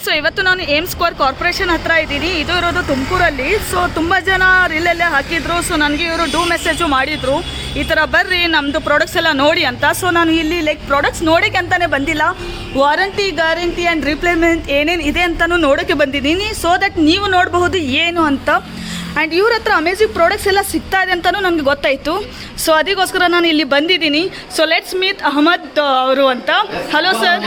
So ಇವತ್ತು ನಾನು aim square corporation ಹತ್ರ ಇದ್ದೀನಿ. ಇದು ಇರೋದು ತುಮಕೂರಲ್ಲಿ. ಸೊ ತುಂಬ ಜನ ರೀಲಲ್ಲೇ ಹಾಕಿದ್ರು. ಸೊ ನನಗೆ ಇವರು ಡೂ ಮೆಸೇಜು ಮಾಡಿದರು, ಈ ಥರ ಬರ್ರಿ ನಮ್ಮದು ಪ್ರಾಡಕ್ಟ್ಸ್ ಎಲ್ಲ ನೋಡಿ ಅಂತ. ಸೊ ನಾನು ಇಲ್ಲಿ ಲೈಕ್ ಪ್ರಾಡಕ್ಟ್ಸ್ ನೋಡೋಕ್ಕೆ ಅಂತಲೇ ಬಂದಿಲ್ಲ, ವಾರಂಟಿ ಗ್ಯಾರಂಟಿ ಆ್ಯಂಡ್ ರಿಪ್ಲೇಸ್ಮೆಂಟ್ ಏನೇನು ಇದೆ ಅಂತಲೂ ನೋಡೋಕ್ಕೆ ಬಂದಿದ್ದೀನಿ. ಸೊ ದಟ್ ನೀವು ನೋಡಬಹುದು ಏನು ಅಂತ. ಆ್ಯಂಡ್ ಇವ್ರ ಹತ್ರ ಅಮೇಜಿಂಗ್ ಪ್ರಾಡಕ್ಟ್ಸ್ ಎಲ್ಲ ಸಿಗ್ತಾ ಇದೆ ಅಂತಲೂ ನನಗೆ ಗೊತ್ತಾಯಿತು. ಸೊ ಅದಕ್ಕೋಸ್ಕರ ನಾನು ಇಲ್ಲಿ ಬಂದಿದ್ದೀನಿ. ಸೊ ಲೆಟ್ಸ್ ಮೀಟ್ ಅಹಮದ್ ಅವರು ಅಂತ. Hello sir.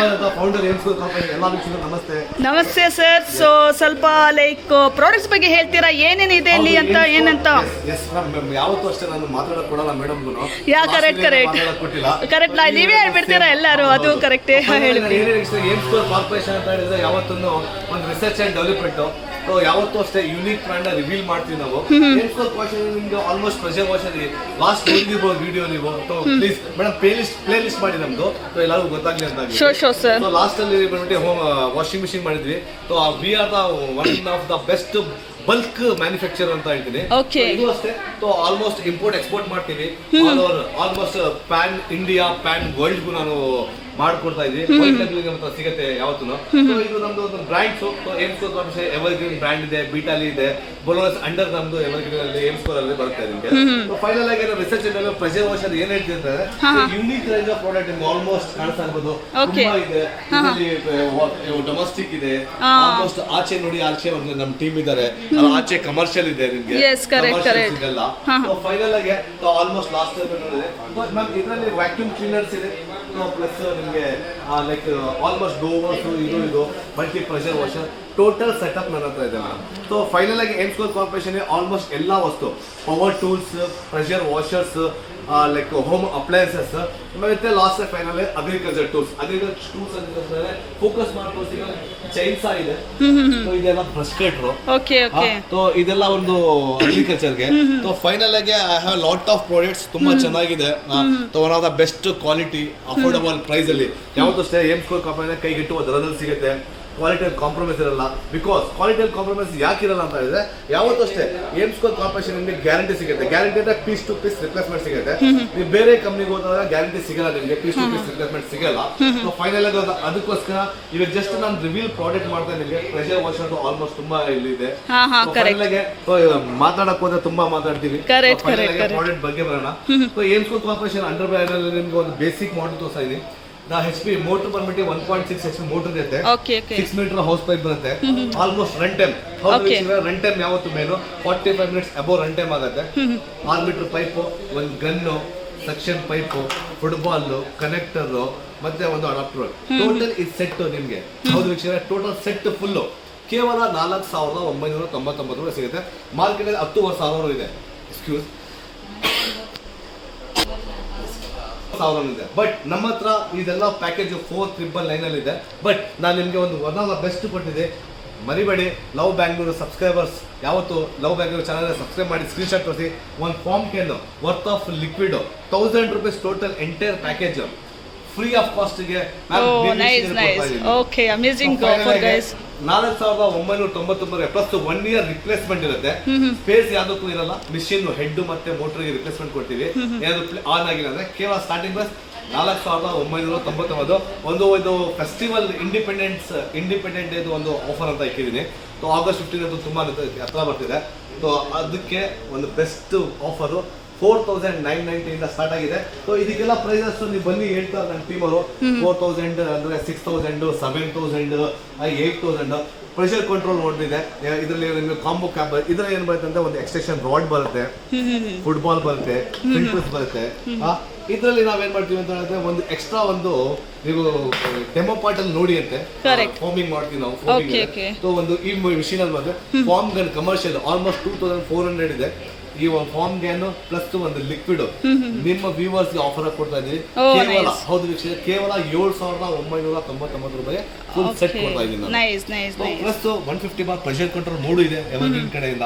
ನಮಸ್ತೆ ಸರ್. ಸೊ ಸ್ವಲ್ಪ ಲೈಕ್ ಪ್ರಾಡಕ್ಟ್ಸ್ ಬಗ್ಗೆ ಹೇಳ್ತೀರಾ, ಏನೇನಿದೆ ಇಲ್ಲಿ ಅಂತ ಏನಂತ? ಯಾ ಕರೆಕ್ಟ್ ಕರೆಕ್ಟ್ ನೀವೇ ಹೇಳ್ಬಿಡ್ತೀರಾ ಎಲ್ಲರೂ, ಅದು ಕರೆಕ್ಟೇ ಹೇಳ್ಬಿಡಿ. ಸೊ ಯಾವತ್ತೂ ಅಷ್ಟೇ ಯೂನಿಕ್ ಬ್ರ್ಯಾಂಡ್ ರಿವೀಲ್ ಮಾಡ್ತೀವಿ ನಾವು. ನಿಮ್ಗೆ ಆಲ್ಮೋಸ್ಟ್ ಪ್ರೆಷರ್ ವಾಷರ್ ಲಾಸ್ಟ್ ನೋಡಿರ್ಬೋದು ವಿಡಿಯೋ ನೀವು. ಪ್ಲೀಸ್ ಮೇಡಮ್ ಪ್ಲೇ ಲಿಸ್ಟ್ ಮಾಡಿ ನಮ್ದು, ಎಲ್ಲರಿಗೂ ಗೊತ್ತಾಗ್ಲಿ ಅಂತ. ಲಾಸ್ಟ್ ಅಲ್ಲಿ ಬಂದ್ಬಿಟ್ಟು ವಾಷಿಂಗ್ ಮಿಷಿನ್ ಮಾಡಿದ್ವಿ. So we are the one of the best bulk manufacture ಅಂತ ಹೇಳ್ತೀನಿ. ಇದು ಅಷ್ಟೇ. ಸೊ ಆಲ್ಮೋಸ್ಟ್ ಇಂಪೋರ್ಟ್ ಎಕ್ಸ್ಪೋರ್ಟ್ ಮಾಡ್ತೀವಿ. Almost pan India pan world ಗೂ ನಾನು ಮಾಡ್ಕೊಡ್ತಾ ಇದ್ವಿ. ಸಿಗುತ್ತೆ ಯಾವತ್ತೂ. ಇದು ನಮ್ದು ಒಂದು brands. Aim score Corporation evergreen brand ಇದೆ, ಬೀಟಾಲಿ ಇದೆ, ಬೊಲೋಸ್ ಅಂಡರ್ ನಮ್ದು ಎವರ್ಗ್ರೀನ್ ಅಲ್ಲಿ ಏಮ್ ಸ್ಕೋರ್ ಅಲ್ಲಿ ಬರುತ್ತೆ ನಿಮಗೆ. ಫೈನಲ್ ಆಗಿ ರಿಸರ್ಚ್ ಪ್ರೆಷರ್ ವಾಷರ್ ಏನ್ ಹೇಳ್ತೀವಿ ಅಂತಂದ್ರೆ ಯೂನಿಕ್ ರೇಂಜ್ ಆಫ್ ಪ್ರಾಡಕ್ಟ್ ನಿಮ್ಗೆ ಆಲ್ಮೋಸ್ಟ್ ಕಾಣಿಸ್ತಾ ಇರ್ಬೋದು. ತುಂಬಾ ಇದೆ. ಡೊಮೆಸ್ಟಿಕ್ ಇದೆ, ಆಲ್ಮೋಸ್ಟ್ ಆಚೆ ನೋಡಿ, ಆಚೆ ಒಂದು ನಮ್ಮ ಟೀಮ್ ಇದ್ದಾರೆ, ಆಚೆ ಕಮರ್ಷಿಯಲ್ ಇದೆ ನಿಮ್ಗೆ. ಇದೆಲ್ಲ ಫೈನಲ್ ಆಗಿ ಆಲ್ಮೋಸ್ಟ್ ಲಾಸ್ಟ್ ಇದರಲ್ಲಿ ವ್ಯಾಕ್ಯೂಮ್ ಕ್ಲೀನರ್ಸ್ ಇದೆ, ಪ್ಲಸ್ ನಿಮಗೆ ಲೈಕ್ ಆಲ್ಮೋಸ್ಟ್ ಡೋವರ್ಸ್ ಇದು multi pressure washer total setup ನನ್ನ ಹತ್ರ ಇದೆ ಮೇಡಮ್. ಸೊ ಫೈನಲ್ ಆಗಿ ಏಮ್ ಸ್ಕೋರ್ ಕಾರ್ಪೊರೇಷನ್ ಆಲ್ಮೋಸ್ಟ್ ಎಲ್ಲ ವಸ್ತು, power tools, pressure washers, like home appliances, ಮತ್ತೆ ಲಾಸ್ಟ್ ಫೈನಲ್ ಅಗ್ರಿಕಲ್ಚರ್ ಟೂಲ್ಸ್ ಅಂತಂದ್ರೆ ಫೋಕಸ್ ಮಾಡ್ಕೊಂಡು ಚೈನ್ಸಾ ಇದೆ. ಇದೆಲ್ಲ ಬ್ರಷ್ ಕಟ್ರು. ಸೊ ಇದೆಲ್ಲ ಒಂದು ಅಗ್ರಿಕಲ್ಚರ್ಗೆ. ಸೊ ಫೈನಲ್ ಆಗಿ I have lot of products, ತುಂಬಾ ಚೆನ್ನಾಗಿದೆ. One of the best quality affordable price ಅಲ್ಲಿ ಯಾವತ್ತೂ ಅಷ್ಟೇ ಏಮ್ ಸ್ಕೋರ್ ಕಾರ್ಪೊರೇಷನ್ ಕೈಗೆಟ್ಟುವ ದರದಲ್ಲಿ ಸಿಗುತ್ತೆ. ಕ್ವಾಲಿಟಿಯಲ್ಲಿ ಕಾಂಪ್ರಮೈಸ್ ಇರಲ್ಲ. ಬಿಕಾಸ್ ಕ್ವಾಲಿಟಿಯಲ್ಲಿ ಕಾಂಪ್ರಮೈಸ್ ಯಾಕೆ ಇರಲ್ಲ ಅಂತ ಹೇಳಿದ್ರೆ ಯಾವತ್ತೂ ಅಷ್ಟೇ ಏಮ್ ಸ್ಕೋರ್ ಕಾರ್ಪೊರೇಷನ್ ನಿಮಗೆ ಗ್ಯಾರಂಟಿ ಸಿಗುತ್ತೆ. ಗ್ಯಾರಂಟಿ ಅಂದ್ರೆ ಪೀಸ್ ಟು ಪೀಸ್ ರಿಪ್ಲೇಸ್ಮೆಂಟ್ ಸಿಗುತ್ತೆ. ನೀವು ಬೇರೆ ಕಂಪ್ನಿಗೆ ಹೋದಾಗ ಗ್ಯಾರಂಟಿ ಸಿಗಲ್ಲ, ನಿಮಗೆ ಪೀಸ್ ಟು ಪೀಸ್ ರಿಪ್ಲೇಸ್ಮೆಂಟ್ ಸಿಗಲ್ಲ. ಸೊ ಫೈನಲ್ ಆಗಿ ಅದಕ್ಕೋಸ್ಕರ ಇವಾಗ ಜಸ್ಟ್ ನಾನು ರಿವೀಲ್ ಪ್ರಾಡಕ್ಟ್ ಮಾಡ್ತಾ ನಿಮಗೆ ಪ್ರೆಷರ್ ವಾಷರ್ ಆಲ್ಮೋಸ್ಟ್ ತುಂಬಾ ಇಲ್ಲಿದೆ. ಮಾತಾಡಕ್ ಹೋದ್ರೆ ತುಂಬಾ ಮಾತಾಡ್ತೀವಿ. ಪ್ರಾಡಕ್ಟ್ ಬಗ್ಗೆ ಬರೋಣ. So Aim score Corporation under brand ಅಲ್ಲಿ ನಿಮ್ಗೆ ಒಂದು ಬೇಸಿಕ್ ಮಾಡಲ್ ತೋರಿಸ್ತಾ ಇದೀನಿ. HP ಮೋಟರ್ ಬಂದ್ಬಿಟ್ಟು 1.6 HP ಮೋಟರ್ ಇರುತ್ತೆ. 6 ಮೀಟರ್ ಹೌಸ್ ಪೈಪ್ ಬರುತ್ತೆ. Almost run time run time ಯಾವತ್ತು ಮೇನು 45 ಮಿನಿಟ್ಸ್ ಅಬೌವ್ ರನ್ ಟೈಮ್ ಆಗುತ್ತೆ. 6 ಮೀಟರ್ ಪೈಪು, ಒಂದು gun, section pipe, football connector, ಮತ್ತೆ ಒಂದು ಅಡಾಪ್ಟರ್. ಟೋಟಲ್ ಇದು ಸೆಟ್ ನಿಮ್ಗೆ ಹೌದು ವೀಕ್ಷಕರೇ, ಟೋಟಲ್ ಸೆಟ್ ಫುಲ್ಲು ಕೇವಲ 4,999 ರೂಪಾಯಿ ಸಿಗುತ್ತೆ. ಮಾರ್ಕೆಟ್ ಅಲ್ಲಿ 10,000 ಇದೆ. ಎಕ್ಸ್ಕ್ಯೂಸ್ ಇದೆ. ಬಟ್ ನಮ್ಮ ಹತ್ರ ಇದೆಲ್ಲ ಪ್ಯಾಕೇಜ್ 4,999 ಅಲ್ಲಿ ಇದೆ. ಬಟ್ ನಾನು ನಿಮಗೆ ಒಂದು ಒನ್ ಆಫ್ ದ ಬೆಸ್ಟ್ ಕೊಟ್ಟಿದೆ, ಮರಿಬೇಡಿ. ಲವ್ ಬ್ಯಾಂಗ್ಳೂರು ಸಬ್ಸ್ಕ್ರೈಬರ್ಸ್ ಯಾವತ್ತು ಲವ್ ಬ್ಯಾಂಗ್ಳೂರು ಚಾನಲ್ ಸಬ್ಸ್ಕ್ರೈಬ್ ಮಾಡಿ ಸ್ಕ್ರೀನ್ ಶಾಟ್ ತೋರಿಸಿ. ಒಂದು foam can worth of liquid 1,000 rupees total entire package free of ಕಾಸ್ಟ್ಗೆ 4,999 ಪ್ಲಸ್ 1 ಇಯರ್ ರಿಪ್ಲೇಸ್ಮೆಂಟ್ ಇರುತ್ತೆ. ಸ್ಪೇಸ್ ಯಾವ್ದಕ್ಕೂ ಇರಲ್ಲ. ಮಿಷಿನ್ ಹೆಡ್ ಮತ್ತೆ ಮೋಟರ್ಗೆ ರಿಪ್ಲೇಸ್ಮೆಂಟ್ ಕೊಡ್ತೀವಿ. ಏನಾದ್ರು ಆನ್ ಆಗಿಲ್ಲ ಅಂದ್ರೆ ಕೇವಲ ಸ್ಟಾರ್ಟಿಂಗ್ ಪ್ರೈಸ್ 4,999. ಒಂದು ಫೆಸ್ಟಿವಲ್ ಇಂಡಿಪೆಂಡೆಂಟ್ ಡೇ ಒಂದು ಆಫರ್ ಅಂತ ಇಕ್ಕಿದ್ದೀನಿ. ಸೊ ಆಗಸ್ಟ್ 15 ತುಂಬಾ ಹತ್ರ ಬರ್ತಿದೆ. ಸೊ ಅದಕ್ಕೆ ಒಂದು ಬೆಸ್ಟ್ ಆಫರು 4,990 ಇಂದ ಸ್ಟಾರ್ಟ್ ಆಗಿದೆ. ಸೊ ಇದಕ್ಕೆಲ್ಲ ಪ್ರೈಸಸ್ ನೀವು ಬನ್ನಿ ಹೇಳ್ತಾರೆ ನನ್ನ ಟೀಮ್ ಅವರು. 4,000 ಅಂದ್ರೆ 6,000, 7,000, 8,000. ಪ್ರೆಷರ್ ಕಂಟ್ರೋಲ್ ನೋಡಿದೆ. ಇದರಲ್ಲಿ ನಿಮಗೆ ಕಾಂಬೋ ಕ್ಯಾಪ್ ಇದರಲ್ಲಿ ಏನ್ ಬರುತ್ತೆ ಅಂದ್ರೆ ಒಂದು ಎಕ್ಸ್ಟೆನ್ಷನ್ ರಾಡ್ ಬರುತ್ತೆ, ಫುಟ್ಬಾಲ್ ಬರುತ್ತೆ, ಫಿಲ್ಟರ್ಸ್ ಬರುತ್ತೆ. ಇದರಲ್ಲಿ ನಾವೇನ್ ಮಾಡ್ತೀವಿ ಅಂತ ಹೇಳಿದ್ರೆ ಒಂದು ಎಕ್ಸ್ಟ್ರಾ ಒಂದು ನೀವು ಡೆಮೋ ಪಾರ್ಟ್ ಅಲ್ಲಿ ನೋಡಿ ಅಂತೆ ಫಾರ್ಮಿಂಗ್ ಮಾಡ್ತೀವಿ ನಾವು. ಸೊ ಒಂದು ಈ ಮಿಷಿನ್ ಅಲ್ಲಿ ಬಂದ್ರೆ ಫಾರ್ಮ್ ಗನ್ ಕಮರ್ಷಿಯಲ್ ಆಲ್ಮೋಸ್ಟ್ 2,400 ಇದೆ. ಈ ಒಂದು ಫಾರ್ಮ್ ಗ್ಯಾನ್ ಪ್ಲಸ್ ಒಂದು ಲಿಕ್ವಿಡ್ ನಿಮ್ಮ ವ್ಯೂವರ್ಸ್ ಗೆ ಆಫರ್ ಕೊಡ್ತಾ ಇದೀವಿ. ಕೇವಲ ಹೌದು ವೀಕ್ಷಕರೇ, ಕೇವಲ 7,999 ರೂಪಾಯಿ ಫುಲ್ ಸೆಟ್ ಕೊಡ್ತಾ ಇದೀನಿ. ಪ್ಲಸ್ 150 ಬಾರ್ ಪ್ರೆಷರ್ ಕಂಟ್ರೋಲ್ ಮೂಡು ಇದೆ ಎವರ್ಗ್ರೀನ್ ಕಡೆಯಿಂದ.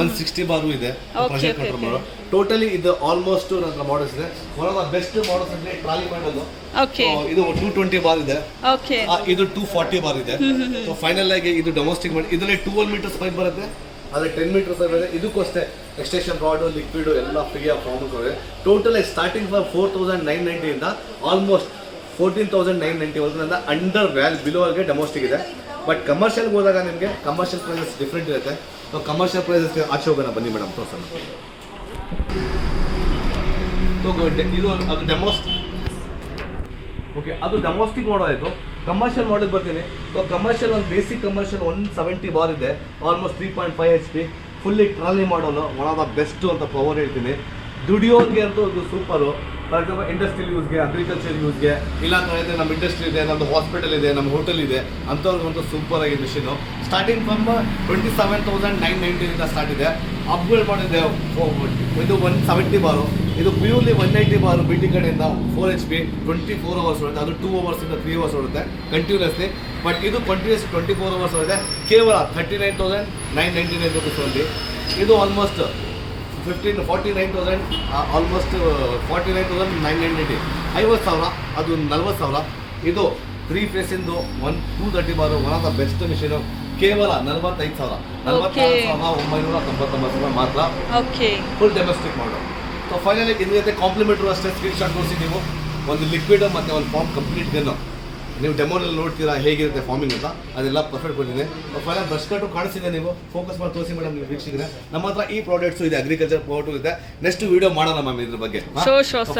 160 ಬಾರು ಇದೆ ಪ್ರೆಷರ್ ಕಂಟ್ರೋಲ್ ಮಾಡೋ. ಟೋಟಲಿ ಇದು ಆಲ್ಮೋಸ್ಟ್ ನನ್ನ ಮಾಡಲ್ಸ್ ಇದೆ. One of the best models ಅಂದ್ರೆ ಟ್ರಾಲಿ ಮಾಡಲ್. ಇದು 220 ಬಾರ್ ಇದೆ, ಇದು 240 ಬಾರ್ ಇದೆ. ಸೊ ಫೈನಲ್ ಆಗಿ ಇದು ಡೊಮೆಸ್ಟಿಕ್ ಮಾಡಿ. ಇದರಲ್ಲಿ 12 ಮೀಟರ್ಸ್ ಪೈಪ್ ಬರುತ್ತೆ, ಅದೇ 10 ಮೀಟರ್ಸ್ ಇದೆ. ಇದಕ್ಕೂ ಅಷ್ಟೇ ಎಕ್ಸ್ಟೆನ್ಷನ್ ರಾಡ್, ಲಿಕ್ವಿಡ್ ಎಲ್ಲ free of form. Total starting for 4,990 ಇಂದ ಆಲ್ಮೋಸ್ಟ್ 14,990 ಅಂಡರ್ ವ್ಯಾಲ್ ಬಿಲೋ ಗೆ ಡೊಮೆಸ್ಟಿಕ್ ಇದೆ. ಬಟ್ ಕಮರ್ಷಿಯಲ್ಗೆ ಹೋದಾಗ ನಿಮಗೆ ಕಮರ್ಷಿಯಲ್ ಪ್ರೈಸಸ್ ಡಿಫ್ರೆಂಟ್ ಇರುತ್ತೆ. ಸೊ ಕಮರ್ಷಿಯಲ್ ಪ್ರೈಸಸ್ಗೆ ಆಚೆ ಹೋಗೋಣ ಬನ್ನಿ ಮೇಡಮ್ ತೋರ್ಸೋಣ. ಇದು ಅದು ಓಕೆ, ಅದು ಡೆಮೋಸ್ಟಿಕ್ ಮಾಡಲ್ ಆಯಿತು. ಕಮರ್ಷಿಯಲ್ ಮಾಡಲ್ ಬರ್ತೀನಿ. ಸೊ ಕಮರ್ಷಿಯಲ್ ಒಂದು ಬೇಸಿಕ್ ಕಮರ್ಷಿಯಲ್ 170 ಬಾರ್ ಇದೆ, almost 3.5 HP, fully trolley model, one of the best ಅಂತ ಪವರ್ ಹೇಳ್ತೀನಿ. ದುಡಿಯೋರಿಗೆ ಅಂತೂ ಇದು ಸೂಪರು. ಫಾರ್ ಎಕ್ಸಾಂಪಲ್ ಇಂಡಸ್ಟ್ರಿಯಲ್ ಯೂಸ್ಗೆ, ಅಗ್ರಿಕಲ್ಚರ್ ಯೂಸ್ಗೆ, ಇಲ್ಲ ಅಂತ ಹೇಳಿದ್ರೆ ನಮ್ಮ ಇಂಡಸ್ಟ್ರಿ ಇದೆ, ನಮ್ಮದು ಹಾಸ್ಪಿಟಲ್ ಇದೆ, ನಮ್ಮ ಹೋಟೆಲ್ ಇದೆ, ಅಂಥವ್ರಿಗಂತೂ ಸೂಪರ್ ಆಗಿದೆ ಮಿಷಿನು. ಸ್ಟಾರ್ಟಿಂಗ್ ಫ್ರಮ್ 27,990 ಸ್ಟಾರ್ಟ್ ಇದೆ. ಅಪ್ಗ್ರೇಡ್ ಮಾಡಿದೆ ಇದು 170 ಬಾರು, ಇದು ಪ್ಯೂರ್ಲಿ 180 ಬಾರು ಬಿ ಟಿ ಕಡೆಯಿಂದ 4 HP, 24 hours ಬರುತ್ತೆ. ಅದು 2 hours ಇಂದ 3 hours ಬರುತ್ತೆ ಕಂಟಿನ್ಯೂಸ್ಲಿ. ಬಟ್ ಇದು ಕಂಟಿನ್ಯೂಸ್ 24 hours ಬರುತ್ತೆ, ಕೇವಲ 39,999 ರುಪೀಸ್ ಓನ್ಲಿ. ಇದು ಆಲ್ಮೋಸ್ಟ್ 49,000, ಆಲ್ಮೋಸ್ಟ್ 49,990, 50,000, ಅದು 40,000. ಇದು 3 ಫೇಸಿಂದು 230 bar, one of the best machine, ಕೇವಲ 45,000, 44,999 ಮಾತ್ರ, full domestic model. So finally ಇದ್ರ ಜೊತೆ ಕಾಂಪ್ಲಿಮೆಂಟ್ರು ಅಷ್ಟೇ ಸ್ಕ್ರೀನ್ ಶಾಟ್ ತೋರಿಸಿ ನೀವು. ಒಂದು ಲಿಕ್ವಿಡ್ ಮತ್ತು ಒಂದು ಫಾರ್ಮ್ ಕಂಪ್ಲೀಟ್ ಗನ್ನು ನೀವು ಡೆಮೋನಲ್ಲಿ ನೋಡ್ತೀರಾ ಹೇಗಿರುತ್ತೆ ಫಾರ್ಮಿಂಗ್ ಅಂತ, ಅದೆಲ್ಲ ಪರ್ಫೆಕ್ಟ್ ಬಂದಿದೆ. ಫೈನಲ್ ಬ್ರಷ್ ಕಟ್ಟು ಕಾಣಿಸಿದೆ, ನೀವು ಫೋಕಸ್ ಮಾಡಿ ತೋರಿಸಿ ಮೇಡಮ್ ನೀವು ವೀಕ್ಷಿಸಿದ್ರೆ. ನಮ್ಮ ಹತ್ರ ಈ ಪ್ರಾಡಕ್ಟ್ಸ್ ಇದೆ, ಅಗ್ರಿಕಲ್ಚರ್ ಪ್ರಾಡಕ್ಟ್ ಇದೆ. ನೆಕ್ಸ್ಟ್ ವಿಡಿಯೋ ಮಾಡೋಣ ಮ್ಯಾಮ್ ಇದ್ರ ಬಗ್ಗೆ.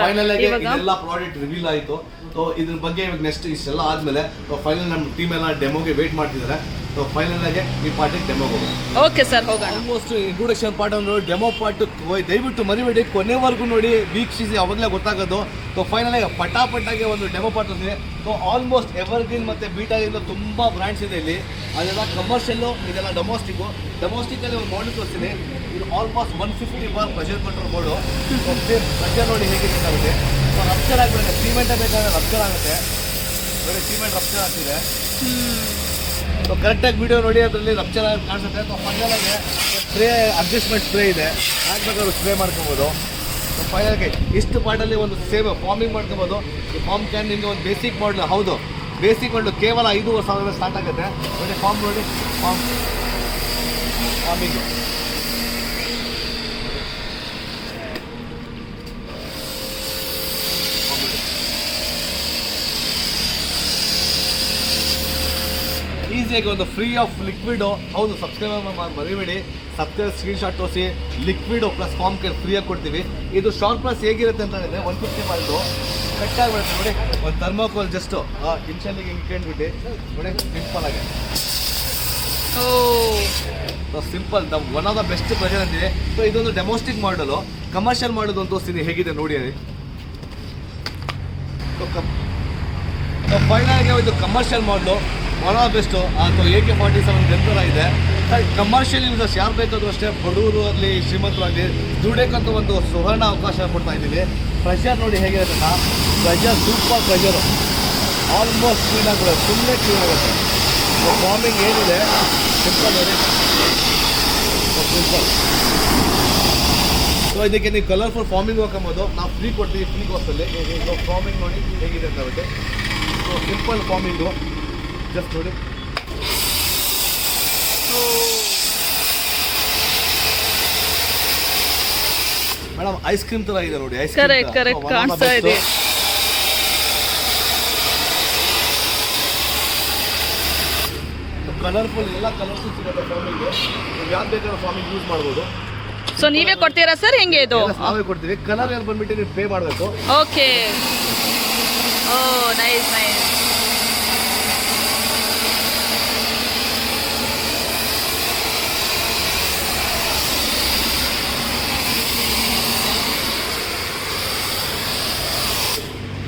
ಫೈನಲ್ ಆಗಿ ಇದೆಲ್ಲ ಪ್ರಾಡಕ್ಟ್ ರಿವೀಲ್ ಆಯಿತು. ಸೊ ಇದ್ರ ಬಗ್ಗೆ ಇವಾಗ ನೆಕ್ಸ್ಟ್ ಇಷ್ಟೆಲ್ಲ ಆದಮೇಲೆ ಫೈನಲ್ ನಮ್ಮ ಟೀಮ್ ಎಲ್ಲ ಡೆಮೋಗೆ ವೇಟ್ ಮಾಡ್ತಿದ್ದಾರೆ. ಸೊ ಫೈನಲ್ ಆಗಿ ಈ ಪಾರ್ಟಿಗೆ ಡೆಮೋ ಹೋಗೋಣ. ಓಕೆ ಸರ್, ಹೋಗೋಣ. ಆಲ್ಮೋಸ್ಟ್ ಇಂಟ್ರೊಡಕ್ಷನ್ ಪಾರ್ಟ್ ನೋಡಿ, ಡೆಮೋ ಪಾರ್ಟ್ ದಯವಿಟ್ಟು ಮರಿಬೇಡಿ, ಕೊನೆವರೆಗೂ ನೋಡಿ, ವೀಕ್ಷಿಸಿ, ಅವಾಗಲೇ ಗೊತ್ತಾಗೋದು. ಸೊ ಫೈನಲ್ ಆಗಿ ಪಟಾಪಟ್ಟಾಗಿ ಒಂದು ಡೆಮೋ ಪಾರ್ಟ್ ಇದೆ. ಸೊ ಆಲ್ಮೋಸ್ಟ್ ಎವರ್ಗ್ರೀನ್ ಮತ್ತು ಬೀಟಾಗಿಂದ ತುಂಬ ಬ್ರ್ಯಾಂಡ್ಸ್ ಇದೆ ಇಲ್ಲಿ. ಅದೆಲ್ಲ ಕಮರ್ಷಿಯಲ್ಲು, ಇದೆಲ್ಲ ಡೊಮೊಸ್ಟಿಕ್ಕು. ಡೊಮೊಸ್ಟಿಕ್ಕಲ್ಲಿ ಒಂದು ಮಾಡಲ್ ತೋರಿಸ್ತೀನಿ. ಇದು almost 150 bar pressure control board. Pressure ನೋಡಿ ಹೇಗೆ ಬೇಕಾಗುತ್ತೆ. ಸೊ ರಪ್ಚರ್ ಆಗಿಬಿಡುತ್ತೆ, ಸಿಮೆಂಟೇ ಬೇಕಾದ್ರೆ ರಪ್ಚರ್ ಆಗುತ್ತೆ ನೋಡಿ, ಸಿಮೆಂಟ್ ರಪ್ಚರ್ ಆಗ್ತಿದೆ. ಸೊ ಕರೆಕ್ಟಾಗಿ ವಿಡಿಯೋ ನೋಡಿ, ಅದರಲ್ಲಿ ರಪ್ಚರ್ ಆಗಿ ಕಾಣಿಸುತ್ತೆ. ಸೊ ಫೈನಲಾಗಿ ಸ್ಪ್ರೇ ಅಡ್ಜಸ್ಟ್ಮೆಂಟ್ ಸ್ಪ್ರೇ ಇದೆ, ಹಾಕ್ಬೇಕಾದ್ರೆ ಸ್ಪ್ರೇ ಮಾಡ್ಕೊಬೋದು. ಸೊ ಫೈನಲ್ಗೆ ಇಷ್ಟು ಪಾರ್ಟಲ್ಲಿ ಒಂದು ಸೇವ್ ಫಾರ್ಮಿಂಗ್ ಮಾಡ್ಕೊಬೋದು. ಈ ಫಾರ್ಮ್ ಕ್ಯಾನ್ ನಿಮಗೆ ಒಂದು ಬೇಸಿಕ್ ಮಾಡಲು, ಹೌದು ಬೇಸಿಕ್ ಮಾಡಲು ಕೇವಲ 5,500 ಸ್ಟಾರ್ಟ್ ಆಗುತ್ತೆ ನೋಡಿ. ಫಾರ್ಮ್ ನೋಡಿ, ಫಾರ್ಮಿಂಗು ಈಸಿಯಾಗಿ ಒಂದು ಫ್ರೀ ಆಫ್ ಲಿಕ್ವಿಡು. ಹೌದು, ಸಬ್ಸ್ಕ್ರೈಬ್ ಮರಿಬೇಡಿ, ಸಬ್ಸ್ಕ್ರೈಬ್ ಸ್ಕ್ರೀನ್ ಶಾಟ್ ತೋರಿಸಿ. ಲಿಕ್ವಿಡು ಪ್ಲಸ್ ಫಾರ್ಮ್ ಕೇರ್ ಫ್ರೀಯಾಗಿ ಕೊಡ್ತೀವಿ. ಇದು ಶಾರ್ಟ್ ಪ್ಲಸ್ ಹೇಗಿರುತ್ತೆ ಅಂತ ಹೇಳಿದ್ರೆ 150 ಬಾರ್ದು ಕಟ್ಟಾಗಿಬಿಡುತ್ತೆ ನೋಡಿ. ಒಂದು ಥರ್ಮೋಕೋಲ್ ಜಸ್ಟು ಇನ್ಶಲ್ಲಿಗೆ ಹಿಂಗೆ ನೋಡಿ, ಸಿಂಪಲ್ ಆಗಿ. So simple, one of the best pressure ಅಂತಿದೆ. ಸೊ ಇದೊಂದು ಡೆಮೋಸ್ಟಿಕ್ ಮಾಡಲು. ಕಮರ್ಷಿಯಲ್ ಮಾಡೋದು ಅಂತ ತೋರಿಸ್ತೀನಿ ಹೇಗಿದೆ ನೋಡಿ. ಸೊ ಫೈನಲ್ಗೆ ಇದು ಕಮರ್ಷಿಯಲ್ ಮಾಡಲು ಒನ್ ಆಫ್ ಬೆಸ್ಟು. ಅದು AK-47 ಜಂತರ ಇದೆ. ಕಮರ್ಷಿಯಲ್ ಯೂಸರ್ಸ್ ಯಾರು ಬೇಕಾದರೂ ಅಷ್ಟೇ, ಬಡವರು ಆಗಲಿ ಶ್ರೀಮಂತರು ಆಗಲಿ, ದುಡಿಯೋಕ್ಕಂತೂ ಒಂದು ಸುವರ್ಣ ಅವಕಾಶ ಕೊಡ್ತಾ ಇದ್ದೀವಿ. ಪ್ರೆಷರ್ ನೋಡಿ ಹೇಗಿರುತ್ತೆ ಅಂತ. Pressure super pressure, almost clean ಆಗಿಬಿಡುತ್ತೆ, ಸುಮ್ಮನೆ ಕ್ಲೀನ್ ಆಗುತ್ತೆ. ಫಾರ್ಮಿಂಗ್ ಏನಿದೆ ಸಿಂಪಲ್ ನೋಡಿ, ಸಿಂಪಲ್. ಸೊ ಇದಕ್ಕೆ ನೀವು ಕಲರ್ಫುಲ್ ಫಾರ್ಮಿಂಗ್ ಹಾಕೊಂಬೋದು, ನಾವು ಫ್ರೀ ಕೊಡ್ತೀವಿ, ಫ್ರೀ ಕಾಸ್ಟಲ್ಲಿ. ಫಾರ್ಮಿಂಗ್ ನೋಡಿ ಹೇಗಿದೆ ಅಂತ ಹೇಳ್ಬಿಟ್ಟು. ಸೊ ಸಿಂಪಲ್ ಫಾರ್ಮಿಂಗು ಜಸ್ಟ್ ನೋಡಿ. ಮೇಡಮ್ ಐಸ್ ಕ್ರೀಮ್ ತರ ಇದೆ ನೋಡಿ, ಐಸ್ ಕ್ರೀಮ್ ಕಾಣಿಸ್ತಾ ಇದೆ. ಕಲರ್ಫುಲ್, ಎಲ್ಲ ಕಲರ್ಸ್ ಸಿಗುತ್ತೆ ಫಾರ್ಮಿಂಗ್. ನೀವು ಯಾವ್ದು ಬೇಕಾದ್ರೂ ಫಾರ್ಮಿಂಗ್ ಯೂಸ್ ಮಾಡ್ಬೋದು. ಸೊ ನೀವೇ ಕೊಡ್ತೀರಾ ಸರ್, ಹೆಂಗೆ ಇದು? ನಾವೇ ಕೊಡ್ತೀವಿ. ಕಲರ್ ಏನು ಬಂದ್ಬಿಟ್ಟು ನೀವು ಪೇ ಮಾಡಬೇಕು. Okay, oh nice nice.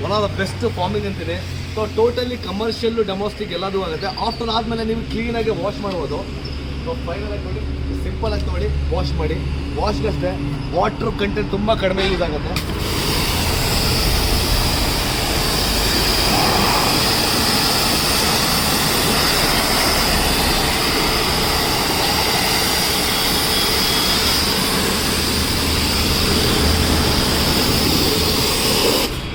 One of the best farming ಅಂತೀನಿ. ಸೊ ಟೋಟಲಿ ಕಮರ್ಷಿಯಲ್ಲು ಡೊಮೆಸ್ಟಿಕ್ ಎಲ್ಲದೂ ಆಗುತ್ತೆ. ಆಫ್ಟರ್ ಆದಮೇಲೆ ನೀವು ಕ್ಲೀನಾಗಿ ವಾಶ್ ಮಾಡ್ಬೋದು. ಸೊ ಫೈನಲಾಗಿ ನೋಡಿ, ಸಿಂಪಲ್ ಆಗಿ ನೋಡಿ ವಾಶ್ ಮಾಡಿ. ವಾಶ್ಗಷ್ಟೇ ವಾಟ್ರ್ ಕಂಟೆಂಟ್ ತುಂಬ ಕಡಿಮೆ ಯೂಸ್ ಆಗುತ್ತೆ.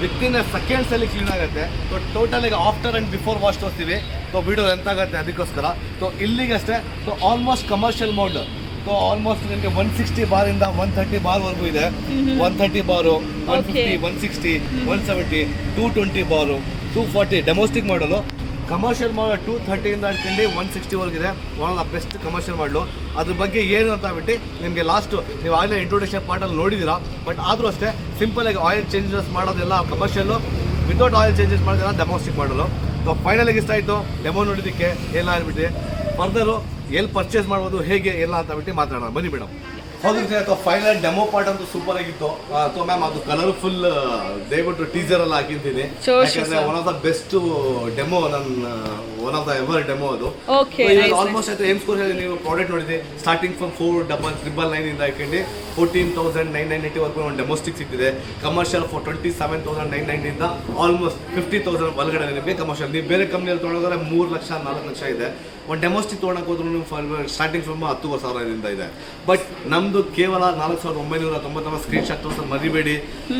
ವಿತಿನ್ ಸೆಕೆಂಡ್ಸಲ್ಲಿ ಕ್ಲೀನ್ ಆಗುತ್ತೆ. ಸೊ ಟೋಟಲಿಗೆ ಆಫ್ಟರ್ ಆ್ಯಂಡ್ ಬಿಫೋರ್ ವಾಶ್ ತೋರಿಸ್ತೀವಿ. ಸೊ ವಿಡಿಯೋ ಎಂತಾಗುತ್ತೆ ಅದಕ್ಕೋಸ್ಕರ. ಸೊ ಇಲ್ಲಿಗಷ್ಟೇ. So almost commercial mode. So almost ನಿಮಗೆ 160 ಬಾರಿಂದ 130 ಬಾರ್ವರೆಗೂ ಇದೆ. 130 ಬಾರು, 150, 160, 170, 220 ಬಾರು, 240 ಡೆಮೋಸ್ಟಿಕ್ ಮಾಡಲು. ಕಮರ್ಷಿಯಲ್ ಮಾಡಲ್ 230 ಹಿಡ್ಕೊಂಡು 160ವರೆಗಿದೆ. One of the best commercial model. ಅದ್ರ ಬಗ್ಗೆ ಏನು ಅಂತ ಬಿಟ್ಟು ನಿಮಗೆ ಲಾಸ್ಟ್ ನೀವು ಆಗಲೇ ಇಂಟ್ರೊಡಕ್ಷನ್ ಪಾರ್ಟಲ್ಲಿ ನೋಡಿದ್ದೀರಾ. ಬಟ್ ಆದರೂ ಅಷ್ಟೇ ಸಿಂಪಲಾಗಿ ಆಯಿಲ್ ಚೇಂಜಸ್ ಮಾಡೋದೆಲ್ಲ ಕಮರ್ಷಿಯಲ್ಲು, ವಿತೌಟ್ ಆಯಿಲ್ ಚೇಂಜಸ್ ಮಾಡೋದೆಲ್ಲ ಡೆಮೋಸ್ಟಿಕ್ ಮಾಡಲು. ಸೊ ಫೈನಲಾಗಿ ಇಷ್ಟ ಆಯಿತು ಡೆಮೋ ನೋಡೋದಕ್ಕೆ ಎಲ್ಲ ಆಗ್ಬಿಟ್ಟು ಫರ್ದರು ಎಲ್ಲಿ ಪರ್ಚೇಸ್ ಮಾಡ್ಬೋದು ಹೇಗೆ ಎಲ್ಲ ಅಂತ ಬಿಟ್ಟು ಮಾತಾಡೋಣ ಬನ್ನಿ ಮೇಡಮ್. ಹೌದು ಅಥವಾ ಫೈನಲ್ ಡೆಮೋ ಪಾರ್ಟ್ ಅಂತೂ ಸೂಪರ್ ಆಗಿತ್ತು. ಅಥವಾ ಮ್ಯಾಮ್ ಅದು ಕಲರ್ಫುಲ್ ದಯವಿಟ್ಟು ಟೀಸರ್ ಎಲ್ಲ ಹಾಕಿದ್ದೀನಿ, ಯಾಕಂದ್ರೆ one of the best demo ನನ್ನ one of the ever demo ಅದು. ಆಲ್ಮೋಸ್ಟ್ ಆಯ್ತು ಏಮ್ ಸ್ಕೋರ್ ನೀವು ಪ್ರಾಡಕ್ಟ್ ನೋಡಿದ್ರಿ, ಸ್ಟಾರ್ಟಿಂಗ್ ಫ್ರಮ್ 499 ಇಂದ ಹಾಕೊಂಡು 14,990 ವರೆಗೂ ಒಂದು ಡೆಮೋಸ್ಟಿಕ್ ಸಿಗ್ತಿದೆ. ಕಮರ್ಷಿಯಲ್ ಫಾರ್ 27,990 ಇಂದ ಆಲ್ಮೋಸ್ಟ್ 50,000 ಒಳಗಡೆ ನಿಮಗೆ ಕಮರ್ಷಿಯಲ್. ನೀವು ಬೇರೆ ಕಂಪ್ನಿಯಲ್ಲಿ ತೊಗೊಂಡ್ರೆ 3 ಲಕ್ಷ 4 ಲಕ್ಷ ಇದೆ. ಒಂದು ಡೆಮೋಸ್ಟಿಕ್ ತೊಗೊಳಕ್ಕೆ ಹೋದ್ರೂ ಸ್ಟಾರ್ಟಿಂಗ್ ಫ್ರಮ್ 10,000 ಇದೆ. ಬಟ್ ನಮ್ದು ಕೇವಲ 4,999 ಸ್ಕ್ರೀನ್ ಶಾಟ್ ತೋರಿಸೋದು ಮರಿಬೇಡಿ.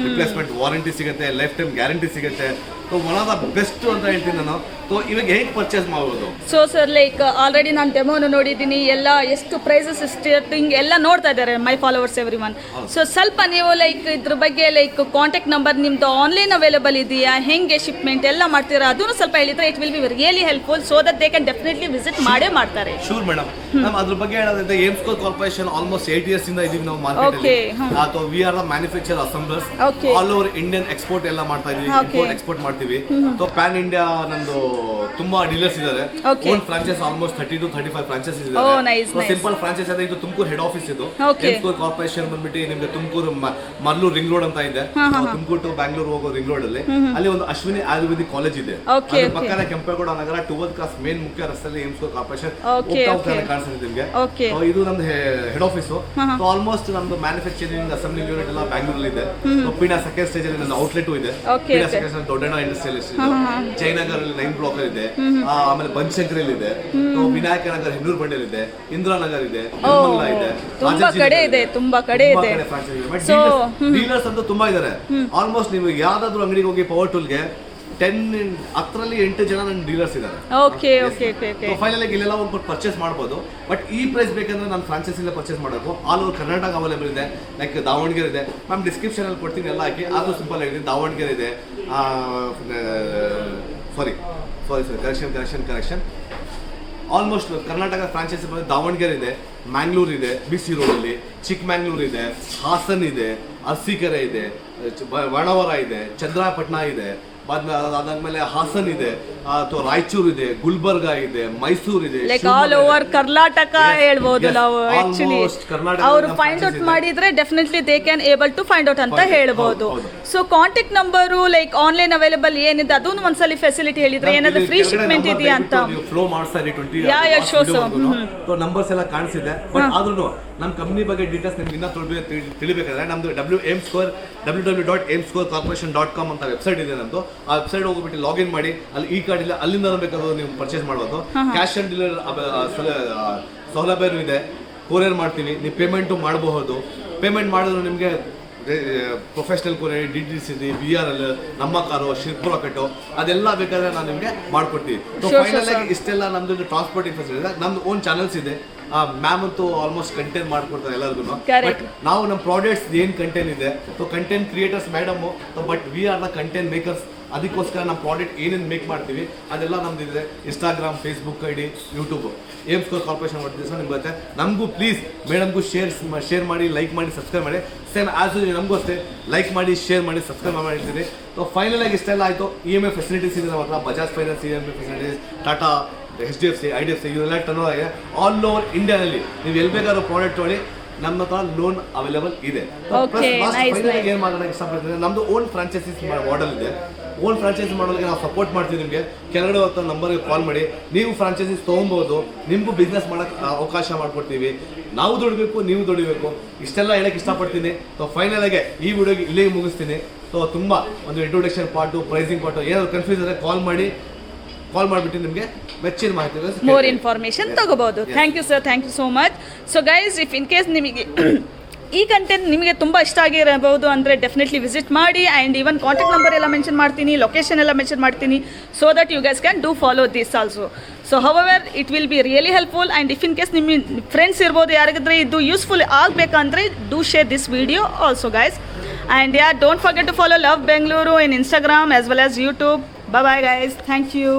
ರಿಪ್ಲೇಸ್ಮೆಂಟ್ ವಾರಂಟಿ ಸಿಗುತ್ತೆ, ಲೈಫ್ ಟೈಮ್ ಗ್ಯಾರಂಟಿ ಸಿಗುತ್ತೆ. So one of the best ಅಂತ ಹೇಳ್ತೀನಿ ನಾನು. ಸೊ ಇವಾಗ ಹೇಗೆ ಪರ್ಚೇಸ್ ಮಾಡ್ಬೋದು? ಸೊ ಸರ್ ಲೈಕ್ ಆಲ್ರೆಡಿ ನಾನು ಡೆಮೋನು ನೋಡಿದ್ದೀನಿ, ಎಲ್ಲ ಎಷ್ಟು ಪ್ರೈಸಸ್ ಸ್ಟಾರ್ಟಿಂಗ್ ಎಲ್ಲ ನೋಡ್ತಾ ಇದ್ದಾರೆ my followers everyone. So ಸ್ವಲ್ಪ ನೀವು ಲೈಕ್ ಇದ್ರ ಬಗ್ಗೆ ಲೈಕ್ ಕಾಂಟ್ಯಾಕ್ಟ್ ನಂಬರ್ ನಿಮ್ದು ಆನ್ಲೈನ್ ಅವೈಲೇಬಲ್ ಇದೆಯಾ, ಹೆಂಗೆ ಶಿಪ್ಮೆಂಟ್ ಎಲ್ಲ ಮಾಡ್ತೀರಾ ಅದನ್ನು ಸ್ವಲ್ಪ ಹೇಳಿದ್ರೆ it will be really helpful so that they can definitely visit ಮಾಡೇ ಮಾಡ್ತಾರೆ. Sure madam. ನಮ್ಮ ಅದ್ರ ಬಗ್ಗೆ ಹೇಳೋದಂದ್ರೆ aim score corporation almost 8 years ಇಂದ ಇದೀವಿ ನಾವು ಮಾರ್ಕೆಟ್ ಅಲ್ಲಿ. ಅಥವಾ we are the manufacture assemblers all over Indian export ಎಲ್ಲ ಮಾಡ್ತಾ ಇದೀವಿ, ಇಂಪೋರ್ಟ್ ಎಕ್ಸ್ಪೋರ್ಟ್ ಮಾಡ್ತೀವಿ. ಸೊ ಪ್ಯಾನ್ ಇಂಡಿಯಾ ನಂದು ತುಂಬಾ ಡೀಲರ್ಸ್ ಇದ್ದಾರೆ. Own franchise almost 30 to 35 franchises ಇದ್ದಾರೆ. ಸಿಂಪಲ್ ಫ್ರಾಂಚೈಸ್ ಅಂದ್ರೆ ಇದು ತುಮಕೂರು ಹೆಡ್ ಆಫೀಸ್ ಇದು. ಏಮ್ ಸ್ಕೋರ್ ಕಾರ್ಪೊರೇಷನ್ ಬಂದ್ಬಿಟ್ಟು ನಿಮ್ಗೆ ತುಮಕೂರು ಮರ್ಲೂರು ರಿಂಗ್ ರೋಡ್ ಅಂತ ಇದೆ. ತುಮಕೂರು ಟು ಬ್ಯಾಂಗ್ಳೂರ್ ಹೋಗೋ ರಿಂಗ್ ರೋಡ್ ಅಲ್ಲಿ ಒಂದು ಅಶ್ವಿನಿ ಆಯುರ್ವೇದಿಕ್ ಕಾಲೇಜ್ ಇದೆ. ಪಕ್ಕನೆ ಕೆಂಪೇಗೌಡ ನಗರ 12th ಕ್ಲಾಸ್ ಮೇನ್ ಮುಖ್ಯ ರಸ್ತೆಯಲ್ಲಿ ಏಮ್ ಸ್ಕೋರ್ ಕಾರ್ಪೊರೇಷನ್ ಕಾಣಿಸ್ತಿದೆ ನಿಮಗೆ. ಇದು ನಮ್ದು ಹೆಡ್ ಆಫೀಸ್. ಆಲ್ಮೋಸ್ಟ್ ನಮ್ದು ಮ್ಯಾನುಫ್ಯಾಕ್ಚರಿಂಗ್ ಅಸೆಂಬ್ಲಿ ಯೂನಿಟ್ ಎಲ್ಲ ಬ್ಯಾಂಗ್ಳೂರ್ ಇದೆ. ಪೀಣಾ ಸೆಕೆಂಡ್ ಸ್ಟೇಜ್ ಅಲ್ಲಿ ನನ್ನ ಔಟ್ಲೆಟ್ ಇದೆ. ಪೀಣಾ ಸೆಕೆಂಡ್ ದೊಡ್ಡಣ್ಣ ಇಂಡಸ್ಟ್ರಿಯಲಿಸ್ಟ್ ಇದೆ. ಜಯನಗರ್ 9 ಬ್ಲಾಕ್ ಅಲ್ಲಿ ಇದೆ. ಆಮೇಲೆ ಬನಶಂಕರಿಯಲ್ಲಿ ಇದೆ. ವಿನಾಯಕ ನಗರ್ ಹೆನ್ನೂರು ಬಂಡೆಯಲ್ಲಿ ಇದೆ. ಇಂದಿರಾನಗರ್ ಇದೆ. ನಿರ್ಮಲ ಇದೆ. ತುಂಬಾ ಕಡೆ ಇದೆ. ಡೀಲರ್ಸ್ ಅಂತೂ ತುಂಬಾ ಇದ್ದಾರೆ. ಆಲ್ಮೋಸ್ಟ್ ನೀವು ಯಾವ್ದಾದ್ರು ಅಂಗಡಿಗೆ ಹೋಗಿ ಪವರ್ ಟೂಲ್ಗೆ 8 ಜನ ನನ್ನ ಡೀಲರ್ಸ್ ಇದ್ದಾರೆ. ಫೈನಲ್ ಆಗಿ ಇಲ್ಲೆಲ್ಲ ಹೋಗ್ಬಿಟ್ಟು ಪರ್ಚೇಸ್ ಮಾಡ್ಬೋದು. ಬಟ್ ಈ ಪ್ರೈಸ್ ಬೇಕಂದ್ರೆ ನಾನು ಫ್ರಾಂಚೈಸ್ ಇಂದ ಪರ್ಚೇಸ್ ಮಾಡಬೇಕು. ಆಲ್ ಓವರ್ ಕರ್ನಾಟಕ ಅವೈಲೇಬಲ್ ಇದೆ. ಲೈಕ್ ದಾವಣಗೆರೆ ಇದೆ ಮ್ಯಾಮ್, ಡಿಸ್ಕ್ರಿಪ್ಷನ್ ಅಲ್ಲಿ ಕೊಡ್ತೀನಿ ಎಲ್ಲ ಹಾಕಿ. ಅದು ಸಿಂಪಲ್ ಆಗಿದೆ. ದಾವಣಗೆರೆ ಇದೆ. ಕರೆಕ್ಷನ್ ಆಲ್ಮೋಸ್ಟ್ ಕರ್ನಾಟಕ ಫ್ರಾಂಚೈಸಿ ಬಂದು ದಾವಣಗೆರೆ ಇದೆ, ಮ್ಯಾಂಗ್ಳೂರ್ ಇದೆ, BC ರೋಡಲ್ಲಿ, ಚಿಕ್ಕಮ್ಯಾಂಗ್ಳೂರ್ ಇದೆ, ಹಾಸನ್ ಇದೆ, ಅರಸೀಕೆರೆ ಇದೆ, ವಣವರ ಇದೆ, ಚಂದ್ರಾಪಟ್ಟಣ ಇದೆ. ಅದಾದ್ಮೇಲೆ ಹಾಸನ್ ಇದೆ, ಅಥವಾ ರಾಯಚೂರು ಇದೆ, ಗುಲ್ಬರ್ಗ ಇದೆ, ಮೈಸೂರು ಇದೆ. ಲೈಕ್ ಆಲ್ ಓವರ್ ಕರ್ನಾಟಕ ಹೇಳ್ಬೋದು ನಾವು. ಆಕ್ಚುಲಿ ಅವರು ಫೈಂಡ್ ಔಟ್ ಮಾಡಿದ್ರೆ definitely they can able to find out ಅಂತ ಹೇಳ್ಬೋದು. So contact number like online available ಏನಿದೆ ಅದನ್ನು ಒಂದ್ಸಲಿ ಫೆಸಿಲಿಟಿ ಹೇಳಿದ್ರೆ ಏನಾದ್ರು ಫ್ರೀ ಶಿಪ್ಮೆಂಟ್ ಇದೆಯಾ ಅಂತ. ಫ್ಲೋ ಮಾಡ್ತಾ ಇದೆ 20 ನಂಬರ್ಸ್ ಎಲ್ಲ ಕಾಣಿಸಿದೆ. ಬಟ್ ಆದ್ರೂ ನಮ್ಮ ಕಂಪ್ನಿ ಬಗ್ಗೆ ಡೀಟೇಲ್ಸ್ ನಿಮ್ಗೆ ಇನ್ನೂ ತಿಳಿಬೇಕಾದ್ರೆ ನಮ್ದು www.aimscorecorporation.com ಅಂತ ವೆಬ್ಸೈಟ್ ಇದೆ ನಮ್ದು. ಆ ವೆಬ್ಸೈಟ್ ಹೋಗ್ಬಿಟ್ಟು ಲಾಗಿನ್ ಮಾಡಿ, ಅಲ್ಲಿ ಈ ಕಾರ್ಡ್ ಇಲ್ಲ, ಅಲ್ಲಿಂದ ಬೇಕಾದ್ರೂ ನೀವು ಪರ್ಚೇಸ್ ಮಾಡ್ಬೋದು. ಕ್ಯಾಶ್ ಆನ್ ಡೆಲಿವರಿ ಸೌಲಭ್ಯನೂ ಇದೆ. ಕೊರಿಯರ್ ಮಾಡ್ತೀವಿ, ನೀವು ಪೇಮೆಂಟು ಮಾಡಬಹುದು. ಪೇಮೆಂಟ್ ಮಾಡಿದ್ರು ನಿಮಗೆ ಪ್ರೊಫೆಷನಲ್ ಕೊರಿಯರ್, DTCD, VRL, ನಮ್ಮ ಕಾರು, ಶಿಪ್ ರಾಕೆಟು ಅದೆಲ್ಲ ಬೇಕಾದ್ರೆ ನಾನು ನಿಮಗೆ ಮಾಡ್ಕೊಡ್ತೀವಿ. ಫೈನಲ್ ಆಗಿ ಇಷ್ಟೆಲ್ಲ ನಮ್ದು ಟ್ರಾನ್ಸ್ಪೋರ್ಟಿಂಗ್ ಫೆಸಿಲಿಟಿ ಇದೆ. ನಮ್ದು ಓನ್ ಚಾನಲ್ಸ್ ಇದೆ. ಮ್ಯಾಮ್ ಅಂತೂ ಆಲ್ಮೋಸ್ಟ್ ಕಂಟೆಂಟ್ ಮಾಡ್ಕೊಡ್ತಾರೆ ಎಲ್ಲರಿಗೂ. ಬಟ್ ನಾವು ನಮ್ಮ ಪ್ರಾಡಕ್ಟ್ಸ್ ಏನು ಕಂಟೆಂಟ್ ಇದೆ, so content creators madam, but we are the content makers. ಅದಕ್ಕೋಸ್ಕರ ನಮ್ಮ ಪ್ರಾಡಕ್ಟ್ ಏನೇನು ಮೇಕ್ ಮಾಡ್ತೀವಿ ಅದೆಲ್ಲ ನಮ್ದು ಇದೆ. Instagram, Facebook ID, YouTube Aim score Corporation ಮಾಡ್ತೀವಿ. ಸೊ ನಿಮ್ಗೆ ಗೊತ್ತೆ. ನಮಗೂ ಪ್ಲೀಸ್ ಮೇಡಮ್ಗೂ ಶೇರ್ ಮಾಡಿ, ಲೈಕ್ ಮಾಡಿ, ಸಬ್ಸ್ಕ್ರೈಬ್ ಮಾಡಿ. ಸೇಮ್ ಆಸ್ ನಮಗೂ ಅಷ್ಟೇ ಲೈಕ್ ಮಾಡಿ, ಶೇರ್ ಮಾಡಿ, ಸಬ್ಸ್ಕ್ರೈಬ್ ಮಾಡಿರ್ತೀವಿ. ಸೊ ಫೈನಲ್ ಆಗಿ ಇಷ್ಟೆಲ್ಲ ಆಯಿತು. EMI ಫೆಸಿಲಿಟೀಸ್ ಇದೆ ನಮ್ಮ ಹತ್ರ. Bajaj finance EMI facilities, Tata, HDFC, IDFC ಇವರೆಲ್ಲ ಟರ್ನ್ ಆಗಿದೆ. ಆಲ್ ಓವರ್ ಇಂಡಿಯಾದಲ್ಲಿ ನೀವು ಎಲ್ಲಿ ಬೇಕಾದ್ರೂ ಪ್ರಾಡಕ್ಟ್ ತೊಗೊಳ್ಳಿ, ನಮ್ಮ ಹತ್ರ ಲೋನ್ ಅವೈಲೇಬಲ್ ಇದೆ. ಏನ್ ಮಾಡೋಣ ಇಷ್ಟಪಡ್ತೀನಿ, ನಮ್ದು ಓನ್ ಫ್ರಾಂಚೈಸಿಸ್ ಮಾಡೆಲ್ ಇದೆ. ಓನ್ ಫ್ರಾಂಚೈಸಿ ಮಾಡೋದಕ್ಕೆ ನಾವು ಸಪೋರ್ಟ್ ಮಾಡ್ತೀವಿ. ನಿಮಗೆ ಕೆಳಗಡೆ ಹೊತ್ತ ನಂಬರ್ಗೆ ಕಾಲ್ ಮಾಡಿ, ನೀವು ಫ್ರಾಂಚೈಸಿಸ್ ತೊಗೊಬೋದು. ನಿಮಗೂ ಬಿಸ್ನೆಸ್ ಮಾಡೋಕ್ಕೆ ಅವಕಾಶ ಮಾಡಿಕೊಡ್ತೀವಿ. ನಾವು ದುಡಿಬೇಕು, ನೀವು ದುಡಿಬೇಕು. ಇಷ್ಟೆಲ್ಲ ಹೇಳಕ್ಕೆ ಇಷ್ಟಪಡ್ತೀನಿ. ಸೊ ಫೈನಲ್ ಆಗಿ ಈ ವಿಡಿಯೋಗೆ ಇಲ್ಲೇ ಮುಗಿಸ್ತೀನಿ. ಸೊ ತುಂಬ ಒಂದು ಇಂಟ್ರೊಡಕ್ಷನ್ ಪಾರ್ಟು, ಪ್ರೈಸಿಂಗ್ ಪಾರ್ಟು ಏನಾದ್ರು ಕನ್ಫ್ಯೂಸ್ ಆದರೆ ಕಾಲ್ ಮಾಡಿಬಿಟ್ಟು ನಿಮಗೆ ಮೆಚ್ಚಿನ ಮಾಹಿತಿ, ಮೋರ್ ಇನ್ಫಾರ್ಮೇಷನ್ ತಗೋಬಹುದು. Thank you sir, thank you so much. So guys, if in case ನಿಮಗೆ ಈ ಕಂಟೆಂಟ್ ನಿಮಗೆ ತುಂಬ ಇಷ್ಟ ಆಗಿರಬಹುದು ಅಂದರೆ ಡೆಫಿನೆಟ್ಲಿ ವಿಸಿಟ್ ಮಾಡಿ. ಆ್ಯಂಡ್ ಈವನ್ ಕಾಂಟ್ಯಾಕ್ಟ್ ನಂಬರ್ ಎಲ್ಲ ಮೆನ್ಷನ್ ಮಾಡ್ತೀನಿ, ಲೊಕೇಶನ್ ಎಲ್ಲ ಮೆನ್ಷನ್ ಮಾಡ್ತೀನಿ, so that you guys can do follow this also. So however it will be really helpful. And if in case ನಿಮ್ಮ ಫ್ರೆಂಡ್ಸ್ ಇರ್ಬೋದು, ಯಾರಿಗಾದ್ರೆ ಇದು ಯೂಸ್ಫುಲ್ ಆಗಬೇಕಂದ್ರೆ do share this video also guys. And don't forget to follow Love Bengaluru in Instagram as well as YouTube. Bye bye guys, thank you.